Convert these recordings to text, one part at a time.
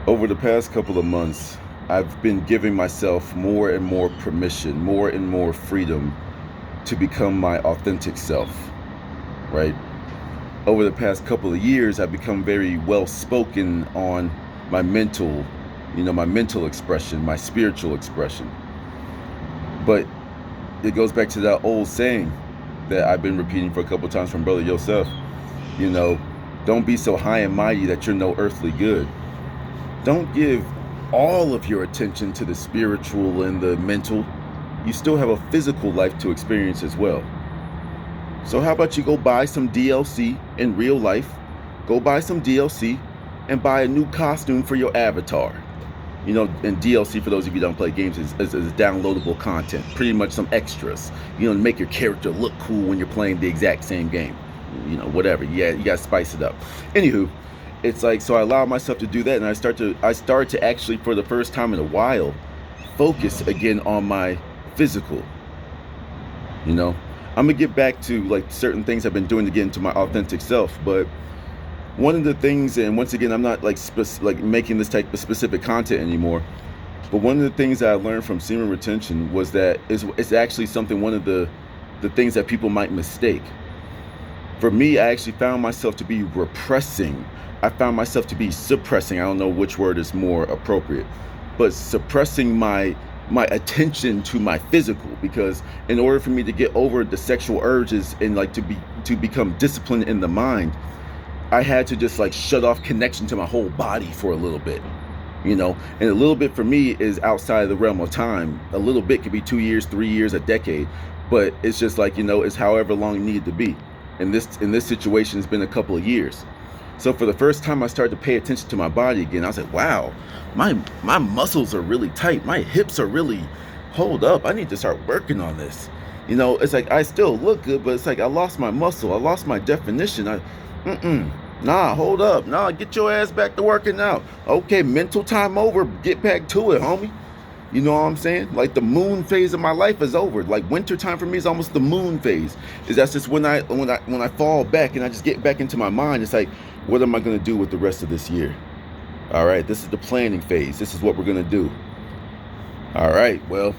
Over the past couple of months, I've been giving myself more and more permission, more and more freedom to become my authentic self, right? Over the past couple of years, I've become very well spoken on my mental, my mental expression, my spiritual expression. But it goes back to that old saying that I've been repeating for a couple of times from Brother Yosef, you know, don't be so high and mighty that you're no earthly good. Don't give all of your attention to the spiritual and the mental. You still have a physical life to experience as well. So how about you go buy some DLC in real life, go buy some DLC and buy a new costume for your avatar. And DLC, for those of you who don't play games, is downloadable content, pretty much some extras, to make your character look cool when you're playing the exact same game. Whatever. Yeah, you gotta spice it up. Anywho, it's like, so I allow myself to do that, and I start to actually, for the first time in a while, focus again on my physical. I'm gonna get back to like certain things I've been doing to get into my authentic self, but one of the things, and once again, I'm not like making this type of specific content anymore, but one of the things that I learned from semen retention was that it's actually something, one of the things that people might mistake. For me, I actually found myself to be repressing. I found myself to be suppressing. I don't know which word is more appropriate, but suppressing my attention to my physical, because in order for me to get over the sexual urges and like to become disciplined in the mind, I had to just like shut off connection to my whole body for a little bit, and a little bit for me is outside of the realm of time. A little bit could be 2 years, 3 years, a decade, but it's just like, it's however long it needed to be. In this situation, it's been a couple of years. So for the first time, I started to pay attention to my body again. I was like, wow, my muscles are really tight. My hips are really, hold up, I need to start working on this. It's like I still look good, but it's like I lost my muscle. I lost my definition. Nah, hold up. Nah, get your ass back to working out. Okay, mental time over. Get back to it, homie. You know what I'm saying? Like the moon phase of my life is over. Like winter time for me is almost the moon phase. That's just when I fall back and I just get back into my mind. It's like, what am I gonna do with the rest of this year? All right, this is the planning phase. This is what we're gonna do. All right, well,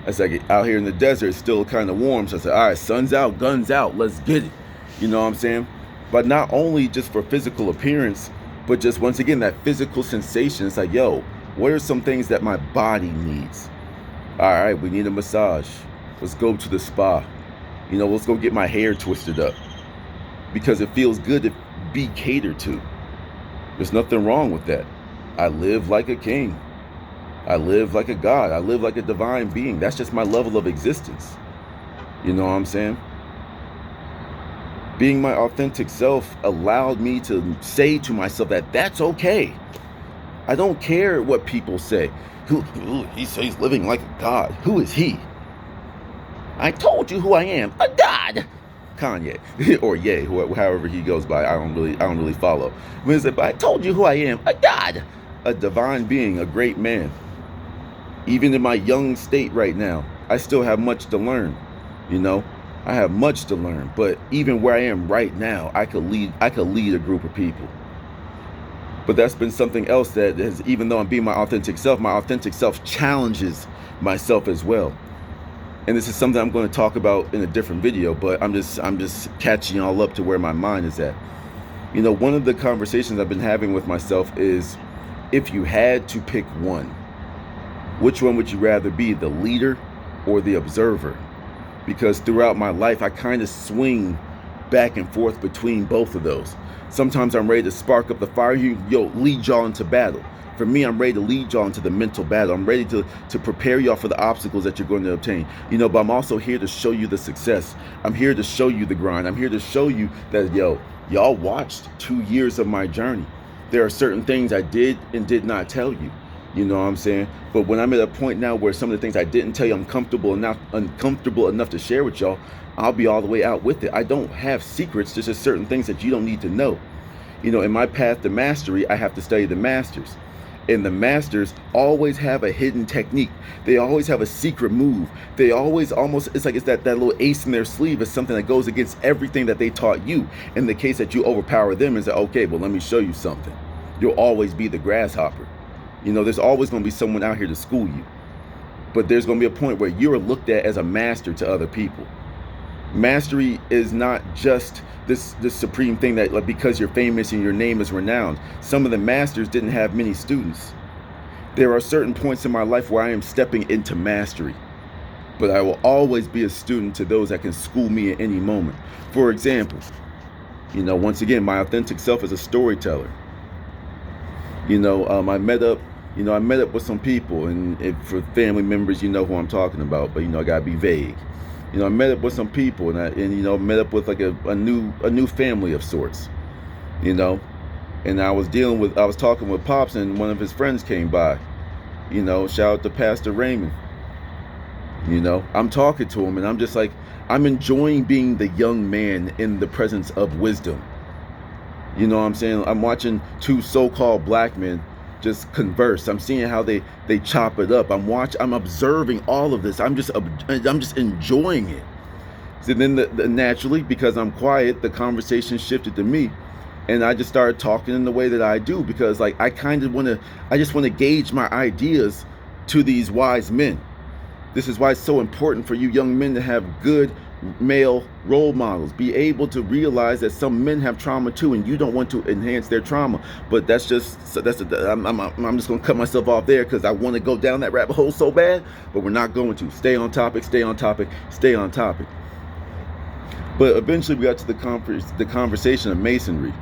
it's like out here in the desert, it's still kind of warm. So I said, all right, sun's out, guns out, let's get it. You know what I'm saying? But not only just for physical appearance, but just once again, that physical sensation. It's like, yo, what are some things that my body needs? All right, we need a massage. Let's go to the spa. Let's go get my hair twisted up, because it feels good to be catered to. There's nothing wrong with that. I live like a king. I live like a god. I live like a divine being. That's just my level of existence. You know what I'm saying? Being my authentic self allowed me to say to myself that that's okay. I don't care what people say. He says he's living like a god. Who is he? I told you who I am, a god. Kanye or Ye, however he goes by. I don't really follow. But I told you who I am, a god, a divine being, a great man. Even in my young state right now, I still have much to learn. I have much to learn, but even where I am right now, I could lead a group of people. But that's been something else that has, even though I'm being my authentic self challenges myself as well. And this is something I'm going to talk about in a different video, but I'm just catching y'all up to where my mind is at. One of the conversations I've been having with myself is, if you had to pick one, which one would you rather be, the leader or the observer? Because throughout my life, I kind of swing back and forth between both of those. Sometimes I'm ready to spark up the fire, lead y'all into battle. For me, I'm ready to lead y'all into the mental battle. I'm ready to prepare y'all for the obstacles that you're going to obtain. But I'm also here to show you the success. I'm here to show you the grind. I'm here to show you that, y'all watched 2 years of my journey. There are certain things I did and did not tell you. You know what I'm saying? But when I'm at a point now where some of the things I didn't tell you, I'm uncomfortable enough to share with y'all, I'll be all the way out with it. I don't have secrets. There's just certain things that you don't need to know. In my path to mastery, I have to study the masters. And the masters always have a hidden technique. They always have a secret move. They always it's like it's that little ace in their sleeve is something that goes against everything that they taught you. In the case that you overpower them, is that, okay, well, let me show you something. you'll always be the grasshopper. You know, there's always going to be someone out here to school you. But there's going to be a point where you're looked at as a master to other people. Mastery is not just this supreme thing that, like, because you're famous and your name is renowned. Some of the masters didn't have many students. There are certain points in my life where I am stepping into mastery, but I will always be a student to those that can school me at any moment. For example, you know, once again, my authentic self is a storyteller. You know, I met up with some people, and for family members, you know who I'm talking about, but you know, I gotta be vague. You know, I met up with some people, and you know, met up with like a new family of sorts. You know, and I was talking with Pops, and one of his friends came by. You know, shout out to Pastor Raymond. You know, I'm talking to him, and I'm just like, I'm enjoying being the young man in the presence of wisdom. You know what I'm saying? I'm watching two so-called black men just converse. I'm seeing how they chop it up. I'm observing all of this. I'm just enjoying it. So then naturally, because I'm quiet, the conversation shifted to me, and I just started talking in the way that I do, because like I just want to gauge my ideas to these wise men. This is why it's so important for you young men to have good male role models. Be able to realize that some men have trauma too, and you don't want to enhance their trauma. But I'm just gonna cut myself off there because I want to go down that rabbit hole so bad, but we're not going to. Stay on topic, stay on topic, stay on topic. But eventually we got to the conversation of masonry.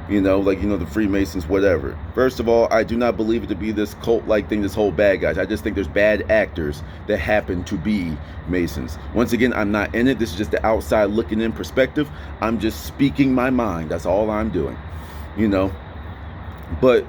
You know, like, you know, the Freemasons, whatever. First of all, I do not believe it to be this cult-like thing, this whole bad guys. I just think there's bad actors that happen to be Masons. Once again, I'm not in it. This is just the outside looking in perspective. I'm just speaking my mind. That's all I'm doing, you know. But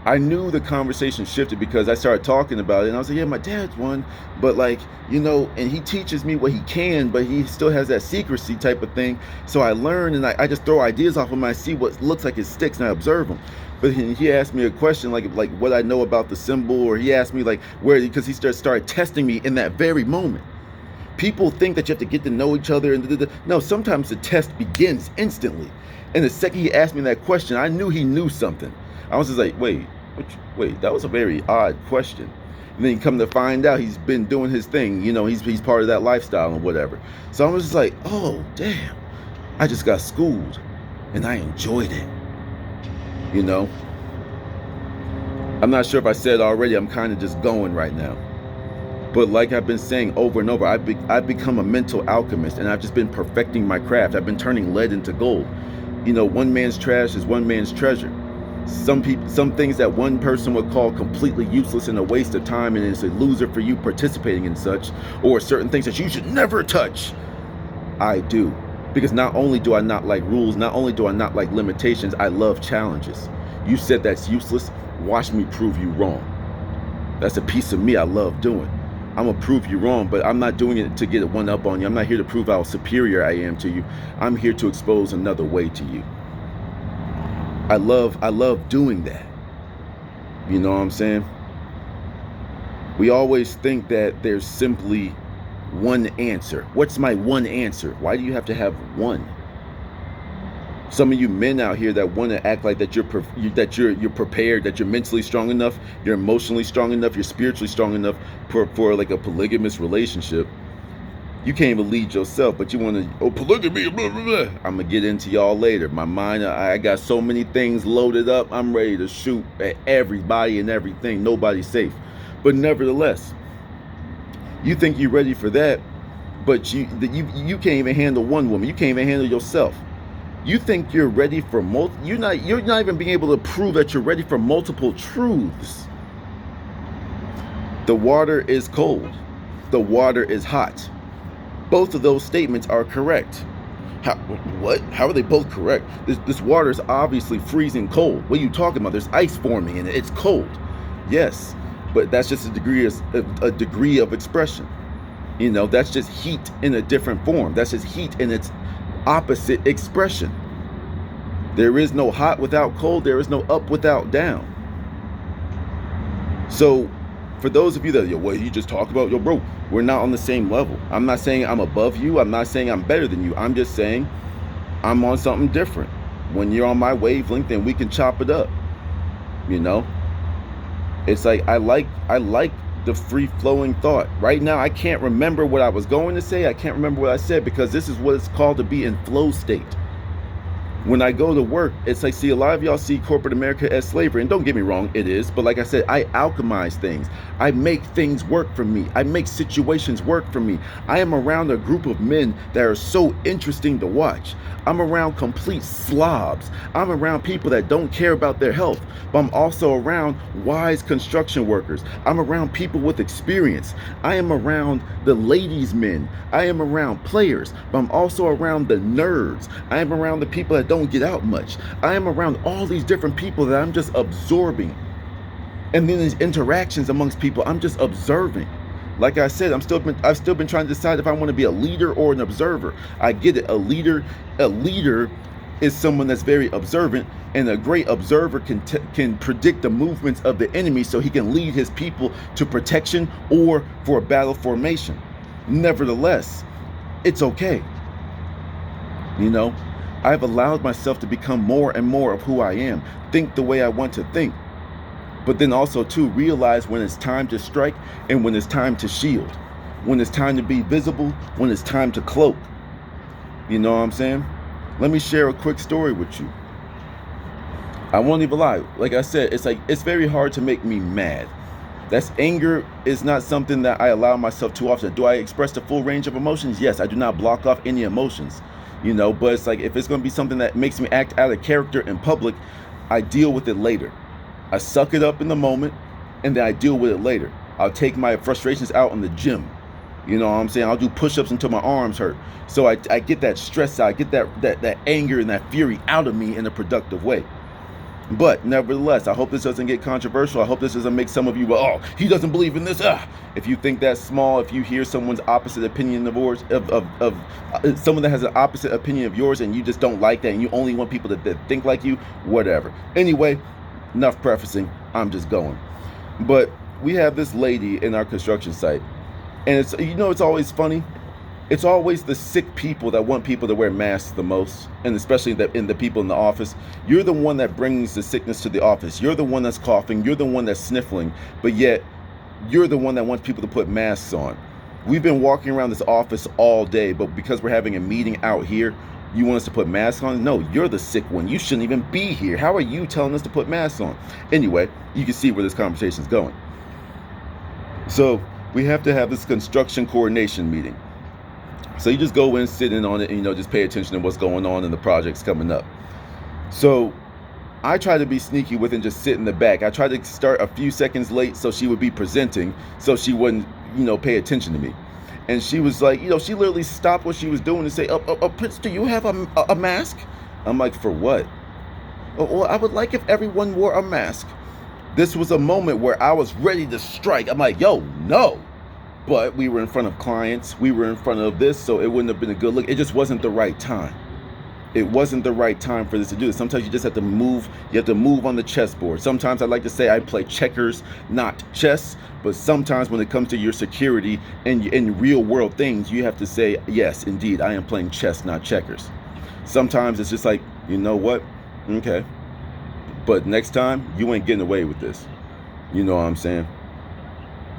I knew the conversation shifted because I started talking about it, and I was like, yeah, my dad's one, but like, you know, and he teaches me what he can, but he still has that secrecy type of thing. So I learn, and I just throw ideas off him, and I see what looks like it sticks, and I observe them. But he asked me a question like what I know about the symbol, or he asked me like where, because he started testing me in that very moment. People think that you have to get to know each other, and no, sometimes the test begins instantly. And the second he asked me that question, I knew he knew something. I was just like, wait, that was a very odd question. And then you come to find out he's been doing his thing, you know, he's part of that lifestyle and whatever. So I was just like, oh, damn, I just got schooled and I enjoyed it, you know. I'm not sure if I said already, I'm kind of just going right now. But like I've been saying over and over, I've become a mental alchemist, and I've just been perfecting my craft. I've been turning lead into gold. You know, one man's trash is one man's treasure. Some things that one person would call completely useless and a waste of time, and it's a loser for you participating in such, or certain things that you should never touch, I do. Because not only do I not like rules, not only do I not like limitations, I love challenges. You said that's useless, watch me prove you wrong. That's a piece of me I love doing. I'm gonna prove you wrong, but I'm not doing it to get a one up on you. I'm not here to prove how superior I am to you. I'm here to expose another way to you. I love doing that. You know what I'm saying? We always think that there's simply one answer. What's my one answer? Why do you have to have one? Some of you men out here that want to act like that you're prepared, that you're mentally strong enough, you're emotionally strong enough, you're spiritually strong enough for like a polygamous relationship. You can't even lead yourself, but you want to, polygamy, blah, blah, blah. I'm going to get into y'all later. My mind, I got so many things loaded up. I'm ready to shoot at everybody and everything. Nobody's safe. But nevertheless, you think you're ready for that, but you can't even handle one woman. You can't even handle yourself. You think you're ready for you're not even being able to prove that you're ready for multiple truths. The water is cold. The water is hot. Both of those statements are correct. What? How are they both correct? This water is obviously freezing cold. What are you talking about? There's ice forming in it. It's cold. Yes, but that's just a degree of expression. You know, that's just heat in a different form. That's just heat in its opposite expression. There is no hot without cold. There is no up without down. So for those of you that, what you just talk about, bro, we're not on the same level. I'm not saying I'm above you. I'm not saying I'm better than you. I'm just saying I'm on something different. When you're on my wavelength, then we can chop it up. You know, it's like I like the free flowing thought. Right now, I can't remember what I was going to say. I can't remember what I said because this is what it's called to be in flow state. When I go to work, it's like, see, a lot of y'all see corporate America as slavery, and don't get me wrong, it is, but like I said, I alchemize things. I make things work for me. I make situations work for me. I am around a group of men that are so interesting to watch. I'm around complete slobs. I'm around people that don't care about their health, but I'm also around wise construction workers. I'm around people with experience. I am around the ladies' men. I am around players, but I'm also around the nerds. I am around the people that don't get out much. I am around all these different people that I'm just absorbing. And then these interactions amongst people, I'm just observing. Like I said, I've still been trying to decide if I want to be a leader or an observer. I get it. A leader is someone that's very observant, and a great observer can predict the movements of the enemy so he can lead his people to protection or for a battle formation. Nevertheless, it's okay. You know, I've allowed myself to become more and more of who I am, think the way I want to think, but then also to realize when it's time to strike and when it's time to shield, when it's time to be visible, when it's time to cloak. You know what I'm saying? Let me share a quick story with you. I won't even lie. Like I said, it's very hard to make me mad. That's anger is not something that I allow myself too often. Do I express the full range of emotions? Yes, I do not block off any emotions. You know, but it's like if it's going to be something that makes me act out of character in public, I deal with it later. I suck it up in the moment, and then I deal with it later. I'll take my frustrations out in the gym. You know what I'm saying? I'll do push-ups until my arms hurt. So I get that stress out, I get that anger and that fury out of me in a productive way. But nevertheless, I hope this doesn't get controversial. I hope this doesn't make some of you, oh, he doesn't believe in this. If you think that's small, if you hear someone's opposite opinion of yours, of someone that has an opposite opinion of yours, and you just don't like that, and you only want people that think like you, whatever. Anyway, enough prefacing. I'm just going. But we have this lady in our construction site, and it's, you know, it's always funny. It's always the sick people that want people to wear masks the most, and especially in the people in the office. You're the one that brings the sickness to the office. You're the one that's coughing. You're the one that's sniffling, but yet you're the one that wants people to put masks on. We've been walking around this office all day, but because we're having a meeting out here, you want us to put masks on? No, you're the sick one. You shouldn't even be here. How are you telling us to put masks on? Anyway, you can see where this conversation is going. So we have to have this construction coordination meeting. So you just go in, sit in on it, and, you know, just pay attention to what's going on in the projects coming up. So I try to be sneaky with and just sit in the back. I try to start a few seconds late so she would be presenting, so she wouldn't, you know, pay attention to me. And she was like, you know, she literally stopped what she was doing and say, Prince, do you have a mask? I'm like, for what? Well, I would like if everyone wore a mask. This was a moment where I was ready to strike. I'm like, yo, no. But we were in front of clients. We were in front of this, so it wouldn't have been a good look. It just wasn't the right time. It wasn't the right time for this to do this. Sometimes you just have to move. You have to move on the chessboard. Sometimes I like to say I play checkers, not chess. But sometimes when it comes to your security and in real world things, you have to say, yes, indeed, I am playing chess, not checkers. Sometimes it's just like, you know what? Okay. But next time, you ain't getting away with this. You know what I'm saying?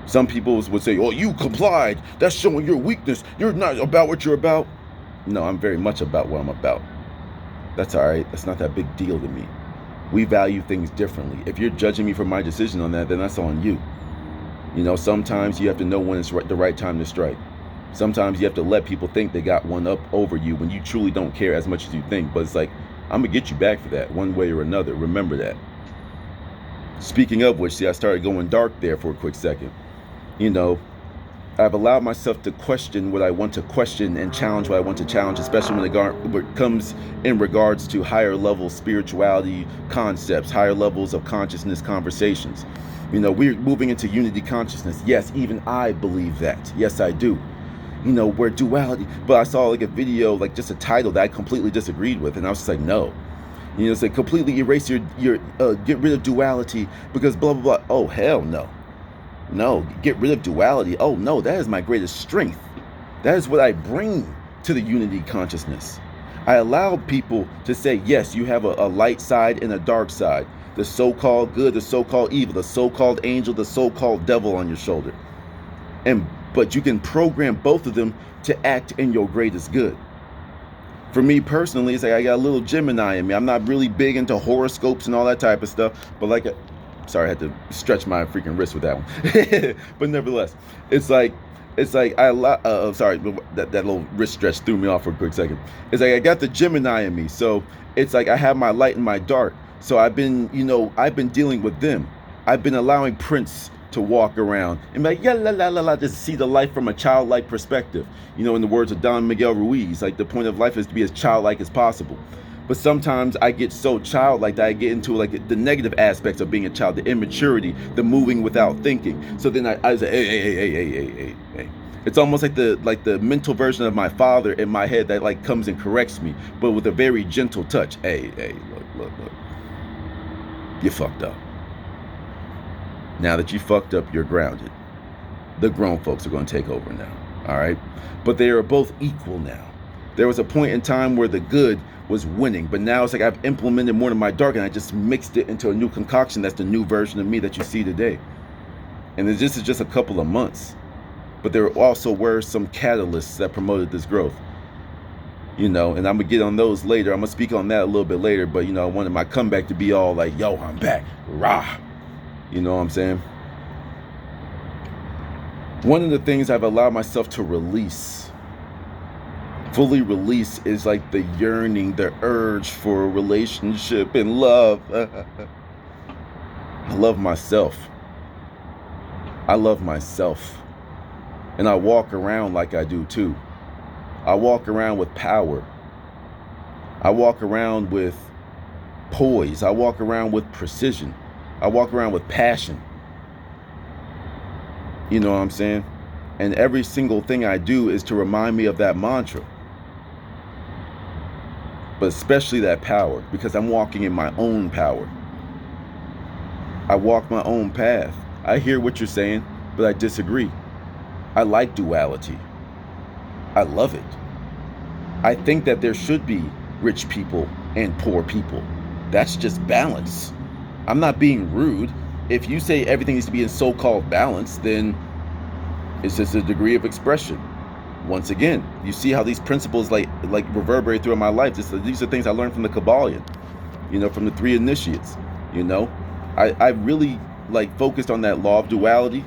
Some people would say, oh, you complied. That's showing your weakness. You're not about what you're about. No, I'm very much about what I'm about. That's all right. That's not that big deal to me. We value things differently. If you're judging me for my decision on that, then that's on you. You know, sometimes you have to know when it's the right time to strike. Sometimes you have to let people think they got one up over you when you truly don't care as much as you think. But it's like, I'm going to get you back for that one way or another. Remember that. Speaking of which, see, I started going dark there for a quick second. You know, I've allowed myself to question what I want to question and challenge what I want to challenge, especially when it comes in regards to higher level spirituality concepts, higher levels of consciousness conversations. You know, we're moving into unity consciousness. Yes, even I believe that. Yes, I do. You know, we're duality. But I saw like a video, like just a title that I completely disagreed with. And I was just like, no. You know, it's like completely erase your get rid of duality because blah, blah, blah. Oh, hell no. No, get rid of duality. Oh, no, that is my greatest strength. That is what I bring to the unity consciousness. I allow people to say, yes, you have a light side and a dark side. the so-called good, the so-called evil, the so-called angel, the so-called devil on your shoulder. But you can program both of them to act in your greatest good. For me personally, it's like I got a little Gemini in me. I'm not really big into horoscopes and all that type of stuff, but like, sorry, I had to stretch my freaking wrist with that one. But nevertheless, it's like sorry, that little wrist stretch threw me off for a quick second. It's like I got the Gemini in me, so it's like I have my light and my dark. So I've been dealing with them. I've been allowing Prince to walk around and be like, yeah, la la la la, just see the life from a childlike perspective. In the words of Don Miguel Ruiz, like the point of life is to be as childlike as possible. But sometimes I get so childlike that I get into like the negative aspects of being a child, the immaturity, the moving without thinking. So then I say, hey. It's almost like the mental version of my father in my head that like comes and corrects me, but with a very gentle touch. Hey, look. You fucked up. Now that you fucked up, you're grounded. The grown folks are going to take over now. All right? But they are both equal now. There was a point in time where the good was winning, but now it's like I've implemented more of my dark and I just mixed it into a new concoction. That's the new version of me that you see today. And this is just a couple of months. But there also were some catalysts that promoted this growth. And I'm going to get on those later. I'm going to speak on that a little bit later. But, I wanted my comeback to be all like, yo, I'm back. Rah. You know what I'm saying? One of the things I've allowed myself to release, fully release, is like the yearning, the urge for a relationship and love. I love myself. And I walk around like I do too. I walk around with power. I walk around with poise. I walk around with precision. I walk around with passion. You know what I'm saying? And every single thing I do is to remind me of that mantra. But especially that power, because I'm walking in my own power. I walk my own path. I hear what you're saying, but I disagree. I like duality. I love it. I think that there should be rich people and poor people. That's just balance. I'm not being rude. If you say everything needs to be in so-called balance, then it's just a degree of expression. Once again, you see how these principles like reverberate throughout my life. These are things I learned from the Kabbalion, from the 3 initiates. I really focused on that law of duality,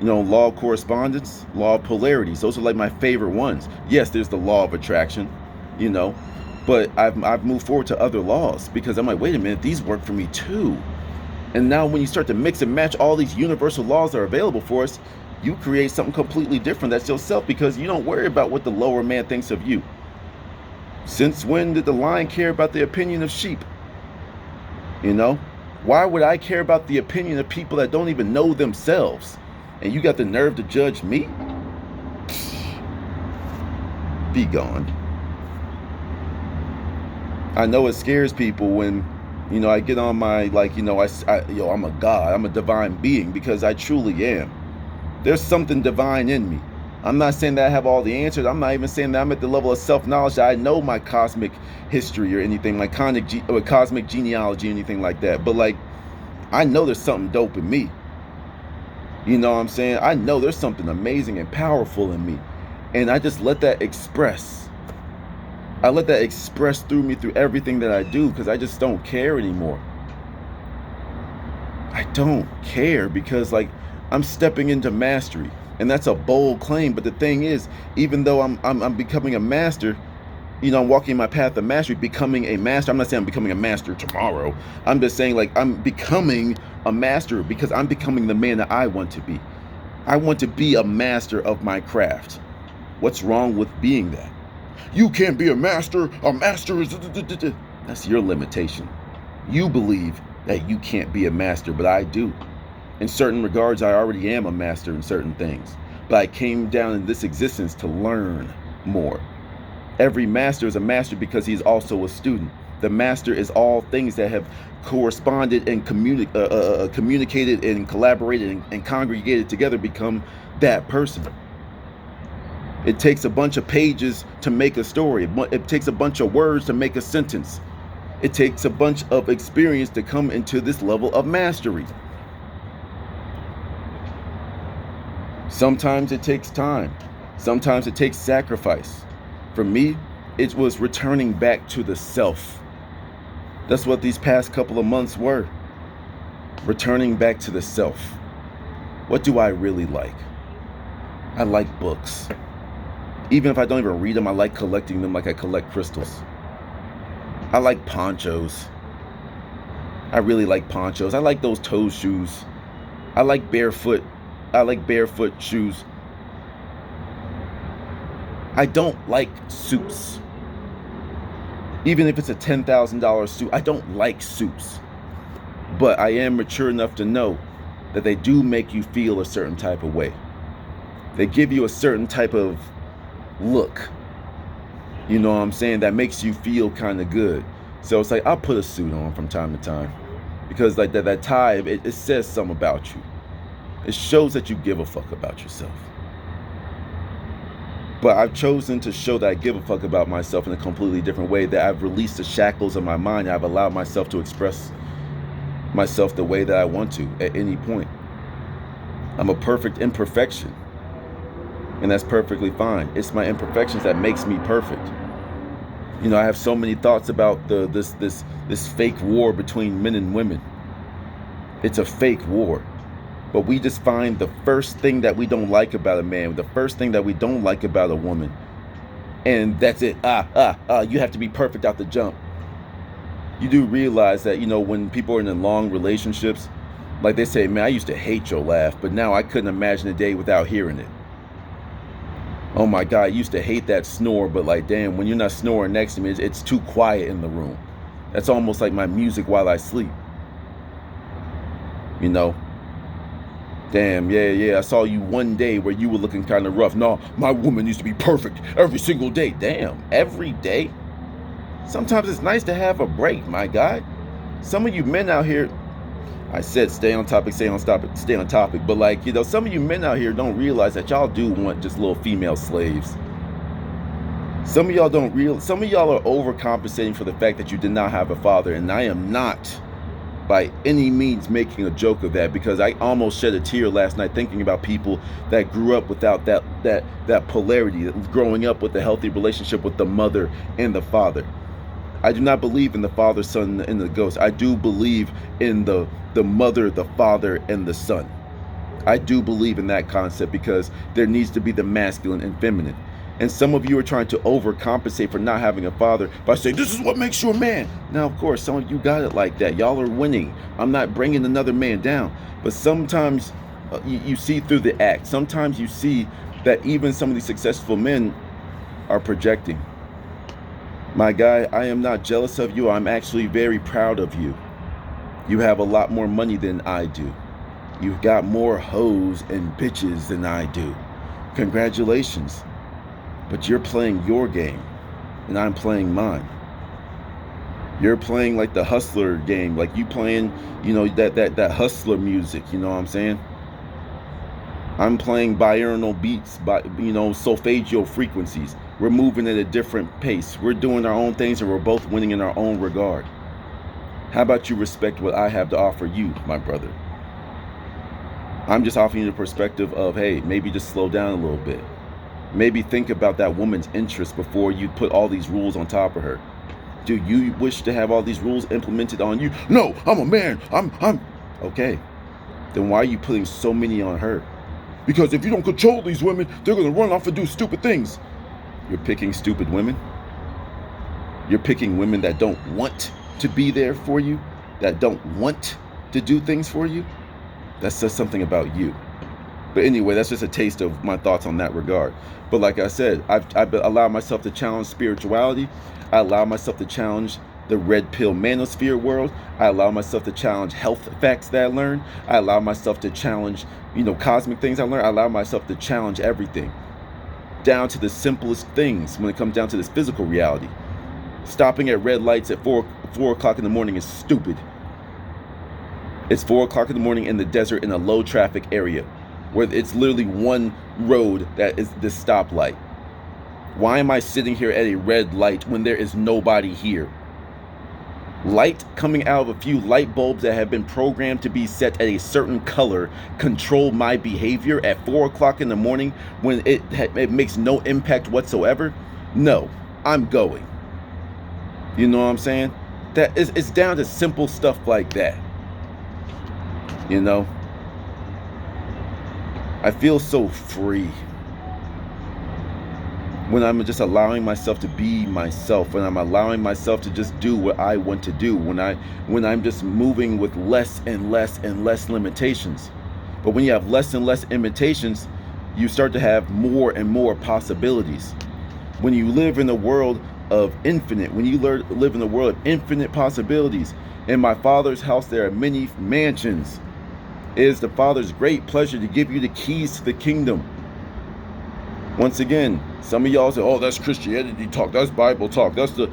law of correspondence, law of polarities. Those are like my favorite ones. Yes, there's the law of attraction, but I've moved forward to other laws because I'm like, wait a minute, these work for me too. And now when you start to mix and match all these universal laws that are available for us, you create something completely different. That's yourself, because you don't worry about what the lower man thinks of you. Since when did the lion care about the opinion of sheep? Why would I care about the opinion of people that don't even know themselves? And you got the nerve to judge me? Be gone. I know it scares people when, I get on my, I'm a God, I'm a divine being, because I truly am. There's something divine in me. I'm not saying that I have all the answers. I'm not even saying that I'm at the level of self-knowledge that I know my cosmic history or anything, like cosmic genealogy, anything like that. But I know there's something dope in me. You know what I'm saying? I know there's something amazing and powerful in me. And I just let that express. I let that express through me, through everything that I do, because I just don't care anymore. I don't care because I'm stepping into mastery. And that's a bold claim. But the thing is, even though I'm becoming a master, I'm walking my path of mastery, becoming a master. I'm not saying I'm becoming a master tomorrow. I'm just saying I'm becoming a master because I'm becoming the man that I want to be. I want to be a master of my craft. What's wrong with being that? You can't be a master. A master is... That's your limitation. You believe that you can't be a master, but I do. In certain regards, I already am a master in certain things. But I came down in this existence to learn more. Every master is a master because he's also a student. The master is all things that have corresponded and communicated and collaborated and congregated together become that person. It takes a bunch of pages to make a story. It takes a bunch of words to make a sentence. It takes a bunch of experience to come into this level of mastery. Sometimes it takes time. Sometimes it takes sacrifice. For me, it was returning back to the self. That's what these past couple of months were. Returning back to the self. What do I really like? I like books. Even if I don't even read them, I like collecting them like I collect crystals. I like ponchos. I really like ponchos. I like those toe shoes. I like barefoot shoes. I don't like suits. Even if it's a $10,000 suit, I don't like suits. But I am mature enough to know that they do make you feel a certain type of way. They give you a certain type of look. You know what I'm saying? That makes you feel kind of good. So it's like, I'll put a suit on from time to time. Because like that tie, it says something about you. It shows that you give a fuck about yourself. But I've chosen to show that I give a fuck about myself in a completely different way, that I've released the shackles of my mind. I've allowed myself to express myself the way that I want to at any point. I'm a perfect imperfection. And that's perfectly fine. It's my imperfections that makes me perfect. You know, I have so many thoughts about this fake war between men and women. It's a fake war. But we just find the first thing that we don't like about a man, the first thing that we don't like about a woman. And that's it. You have to be perfect out the jump. You do realize that, you know, when people are in long relationships, like they say, man, I used to hate your laugh, but now I couldn't imagine a day without hearing it. Oh my God, I used to hate that snore, but like, damn, when you're not snoring next to me, it's too quiet in the room. That's almost like my music while I sleep. You know? Damn, yeah, I saw you one day where you were looking kind of rough. No, my woman needs to be perfect every single day. Damn, every day? Sometimes it's nice to have a break, my guy. Some of you men out here, I said stay on topic. But like, you know, some of you men out here don't realize that y'all do want just little female slaves. Some of y'all are overcompensating for the fact that you did not have a father. And I am not by any means making a joke of that, because I almost shed a tear last night thinking about people that grew up without that polarity, growing up with a healthy relationship with the mother and the father. I do not believe in the Father, Son, and the Ghost. I do believe in the mother, the father, and the son. I do believe in that concept, because there needs to be the masculine and feminine. And some of you are trying to overcompensate for not having a father by saying, this is what makes you a man. Now, of course, some of you got it like that. Y'all are winning. I'm not bringing another man down. But sometimes you see through the act. Sometimes you see that even some of these successful men are projecting. My guy, I am not jealous of you. I'm actually very proud of you. You have a lot more money than I do. You've got more hoes and bitches than I do. Congratulations. But you're playing your game, and I'm playing mine. You're playing like the hustler game, like you playing, you know, that hustler music, you know what I'm saying? I'm playing binaural beats, solfeggio frequencies. We're moving at a different pace. We're doing our own things, and we're both winning in our own regard. How about you respect what I have to offer you, my brother? I'm just offering you the perspective of, hey, maybe just slow down a little bit. Maybe think about that woman's interest before you put all these rules on top of her. Do you wish to have all these rules implemented on you? No, I'm a man. I'm okay. Then why are you putting so many on her? Because if you don't control these women, they're going to run off and do stupid things. You're picking stupid women? You're picking women that don't want to be there for you, that don't want to do things for you? That says something about you. But anyway, that's just a taste of my thoughts on that regard. But like I said, I've allowed myself to challenge spirituality. I allow myself to challenge the red pill manosphere world. I allow myself to challenge health facts that I learned. I allow myself to challenge, cosmic things I learned. I allow myself to challenge everything, down to the simplest things when it comes down to this physical reality. Stopping at red lights at 4 o'clock in the morning is stupid. It's 4 o'clock in the morning in the desert in a low traffic area, where it's literally one road that is the stoplight. Why am I sitting here at a red light when there is nobody here? Light coming out of a few light bulbs that have been programmed to be set at a certain color control my behavior at 4 o'clock in the morning when it makes no impact whatsoever? No, I'm going. You know what I'm saying? That is, it's down to simple stuff like that. You know? I feel so free when I'm just allowing myself to be myself, when I'm allowing myself to just do what I want to do, when I'm just moving with less and less and less limitations. But when you have less and less limitations, you start to have more and more possibilities. When you live in a world of infinite, when you live in a world of infinite possibilities, in my Father's house there are many mansions. It is the Father's great pleasure to give you the keys to the kingdom. Once again, some of y'all say, oh, that's Christianity talk, that's Bible talk, that's the...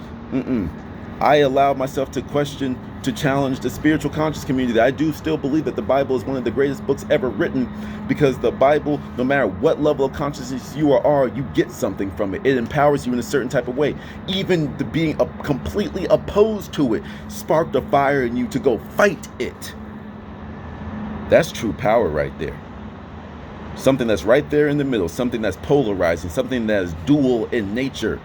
I allow myself to question, to challenge the spiritual conscious community. I do still believe that the Bible is one of the greatest books ever written, because the Bible, no matter what level of consciousness you are, you get something from it. It empowers you in a certain type of way. Even the being completely opposed to it sparked a fire in you to go fight it. That's true power right there. Something that's right there in the middle, something that's polarizing, something that is dual in nature.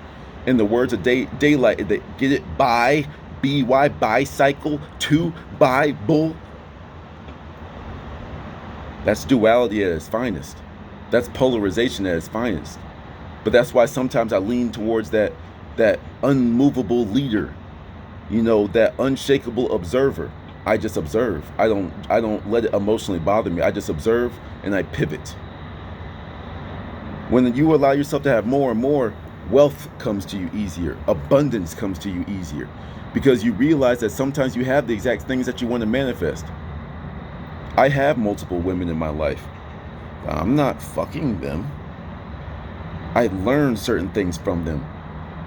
In the words of Daylight, they get it by, B-Y, bicycle, to, Bible. That's duality at its finest. That's polarization at its finest. But that's why sometimes I lean towards that unmovable leader, you know, that unshakable observer. I just observe. I don't let it emotionally bother me. I just observe and I pivot. When you allow yourself to have more and more, wealth comes to you easier. Abundance comes to you easier. Because you realize that sometimes you have the exact things that you want to manifest. I have multiple women in my life. I'm not fucking them. I learn certain things from them.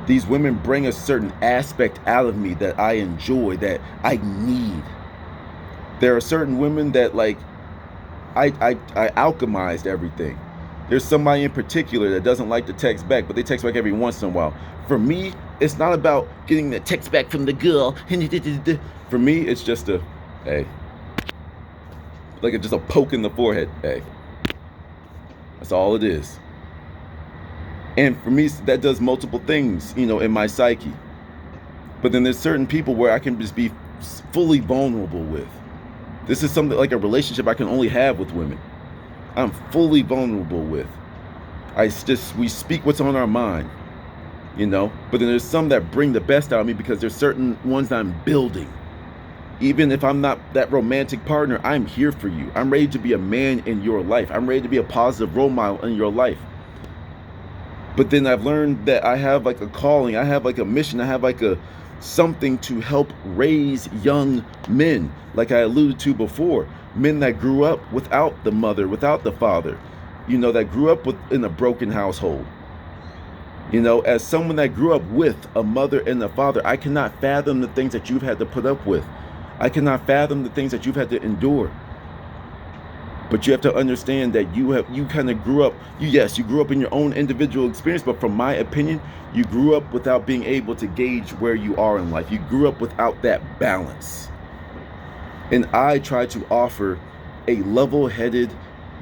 These women bring a certain aspect out of me that I enjoy, that I need. There are certain women that, like, I alchemized everything. There's somebody in particular that doesn't like to text back, but they text back every once in a while. For me, it's not about getting the text back from the girl. For me, it's just a, hey. Like just a poke in the forehead, hey. That's all it is. And for me, that does multiple things, you know, in my psyche. But then there's certain people where I can just be fully vulnerable with. This is something like a relationship I can only have with women. I'm fully vulnerable with. We speak what's on our mind, you know. But then there's some that bring the best out of me because there's certain ones that I'm building. Even if I'm not that romantic partner, I'm here for you. I'm ready to be a man in your life. I'm ready to be a positive role model in your life. But then I've learned that I have like a calling, I have like a mission, I have like something to help raise young men, like I alluded to before. Men that grew up without the mother, without the father, you know, that grew up in a broken household. You know, as someone that grew up with a mother and a father, I cannot fathom the things that you've had to put up with. I cannot fathom the things that you've had to endure. But you have to understand that you kind of grew up, you grew up in your own individual experience, but from my opinion, you grew up without being able to gauge where you are in life. You grew up without that balance. And I try to offer a level-headed,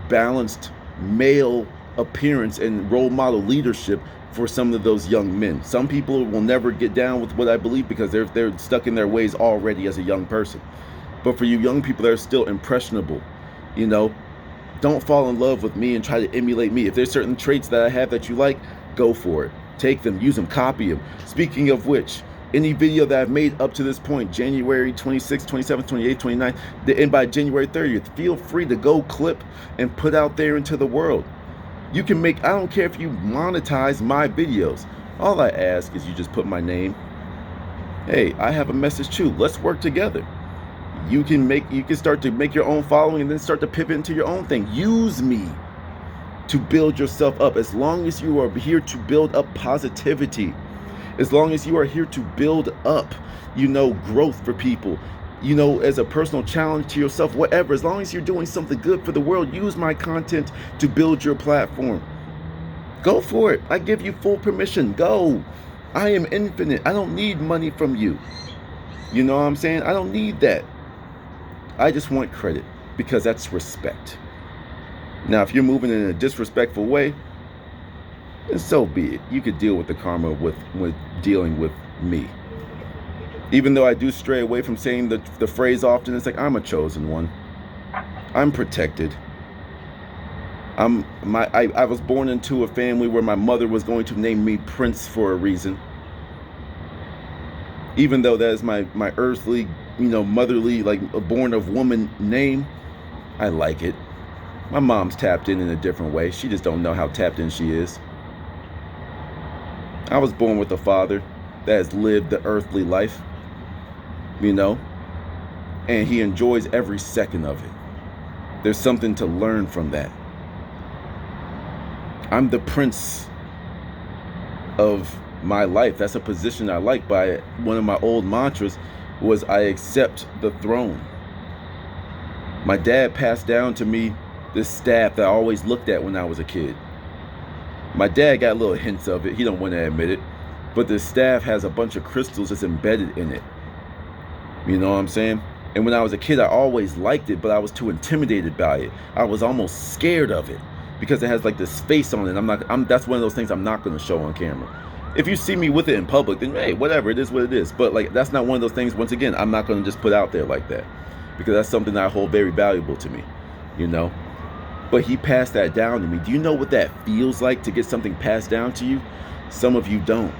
balanced male appearance and role model leadership for some of those young men. Some people will never get down with what I believe because they're stuck in their ways already as a young person. But for you young people that are still impressionable, you know, don't fall in love with me and try to emulate me. If there's certain traits that I have that you like, go for it. Take them, use them, copy them. Speaking of which, any video that I've made up to this point, January 26th, 27th, 28th, 29th, and by January 30th, feel free to go clip and put out there into the world. You can make, I don't care if you monetize my videos. All I ask is you just put my name. Hey, I have a message too. Let's work together. You can start to make your own following and then start to pivot into your own thing. Use me to build yourself up. As long as you are here to build up positivity, as long as you are here to build up, you know, growth for people, you know, as a personal challenge to yourself, whatever, as long as you're doing something good for the world, use my content to build your platform. Go for it. I give you full permission. Go. I am infinite. I don't need money from you. You know what I'm saying? I don't need that. I just want credit because that's respect. Now, if you're moving in a disrespectful way, then so be it. You could deal with the karma with dealing with me. Even though I do stray away from saying the phrase often, it's like I'm a chosen one. I'm protected. I was born into a family where my mother was going to name me Prince for a reason. Even though that is my earthly, motherly, like a born of woman name, I like it. My mom's tapped in a different way. She just don't know how tapped in she is. I was born with a father that has lived the earthly life, and he enjoys every second of it. There's something to learn from that. I'm the prince of my life. That's a position I like. By one of my old mantras was I accept the throne. My dad passed down to me this staff that I always looked at when I was a kid. My dad got little hints of it. He don't want to admit it. But the staff has a bunch of crystals that's embedded in it. You know what I'm saying? And when I was a kid, I always liked it, but I was too intimidated by it. I was almost scared of it because it has like this face on it. That's one of those things I'm not going to show on camera. If you see me with it in public, then hey, whatever, it is what it is. But like, that's not one of those things, once again, I'm not going to just put out there like that because that's something that I hold very valuable to me, But he passed that down to me. Do you know what that feels like to get something passed down to you? Some of you don't.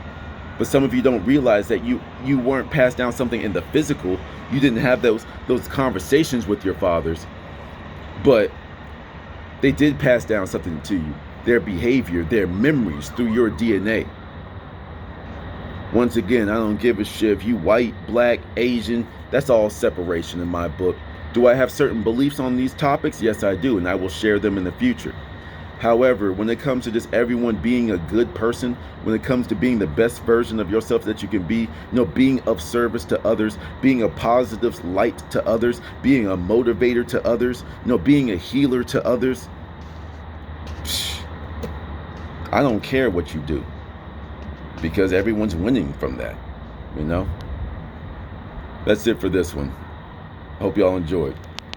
But some of you don't realize that you weren't passed down something in the physical. You didn't have those conversations with your fathers. But they did pass down something to you. Their behavior, their memories through your DNA. Once again, I don't give a shit if you white, black, Asian. That's all separation in my book. Do I have certain beliefs on these topics? Yes, I do, and I will share them in the future. However, when it comes to just everyone being a good person, when it comes to being the best version of yourself that you can be, being of service to others, being a positive light to others, being a motivator to others, being a healer to others, I don't care what you do because everyone's winning from that, That's it for this one. Hope y'all enjoyed.